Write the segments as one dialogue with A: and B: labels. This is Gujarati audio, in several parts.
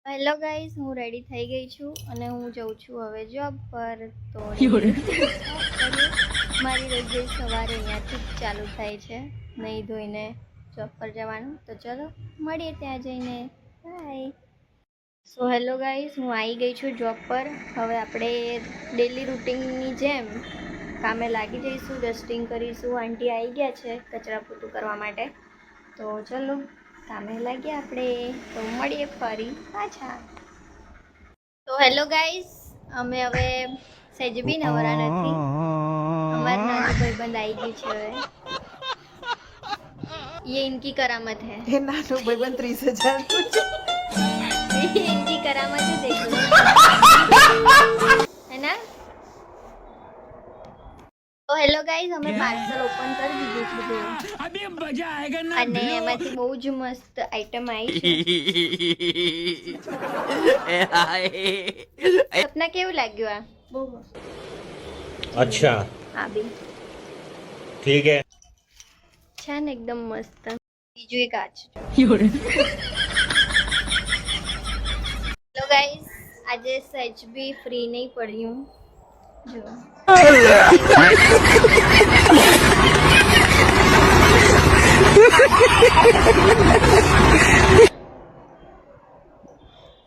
A: હેલો ગાઈસ, હું રેડી થઈ ગઈ છું અને હું જઉં છું હવે જોબ પર. તો મારી રોજ સવારે અહીંયાથી જ ચાલુ થાય છે નહીં ધોઈને જોબ પર જવાનું. તો ચલો મળીએ ત્યાં જઈને. બાય. સો હેલો ગાઈસ, હું આવી ગઈ છું જોબ પર. હવે આપણે ડેલી રૂટીનની જેમ કામે લાગી જઈશું. ડસ્ટિંગ કરીશું. આંટી આવી ગયા છે કચરા પોતું કરવા માટે. તો ચલો કામે લાગીએ આપણે. તો મળીએ ફરી પાછા. તો હેલો ગાઈસ, અમે હવે સહેજ બી નવરા નથી. અમારા નાનું ભાઈબંધ આવી ગયું છે હવે. ये इनकी करामत है.
B: ये नानो भाईबंद 30,000
A: ये इनकी करामत है, देख लो. है ना? તો હેલો ગાઈઝ, અમે પાર્સલ ઓપન કરી દીધું છે જો.
C: अभी मजा आएगा ना
A: અને એમાંથી બહુ જ મસ્ત આઈટમ આવી છે. સપના કેવું લાગ્યું આ? બહુ મસ્ત.
D: अच्छा
A: આ બી
D: ठीक है
A: છે ને, એકદમ મસ્ત. બીજું એક આ છે. હેલો ગાઈઝ, આજે સહેજ બી ફ્રી નહીં પડ્યું જો.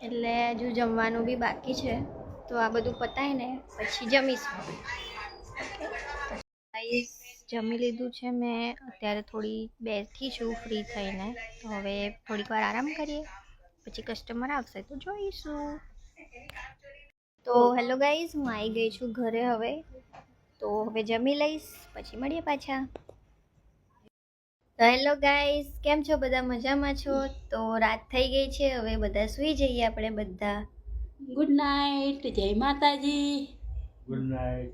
A: એટલે હજુ જમવાનું બી બાકી છે. તો આ બધું પતાય ને પછી જમીશું. ગાઈસ, જમી લીધું છે મેં. અત્યારે થોડી બેઠી છું ફ્રી થઈને. તો હવે થોડીક વાર આરામ કરીએ, પછી કસ્ટમર આવશે તો જોઈશું. તો હેલો ગાઈઝ, હું આવી ગઈ છું ઘરે હવે. તો હવે જમી લઈશ, પછી મળીએ પાછા. તો હેલો ગાઈઝ, કેમ છો બધા? મજામાં છો? તો રાત થઈ ગઈ છે, હવે બધા સૂઈ જઈએ આપણે બધા.
E: ગુડ નાઇટ, જય માતાજી.
D: गुड नाइट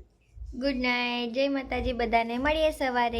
A: ગુડ નાઇટ, જય માતાજી બધાને. મળીએ સવારે.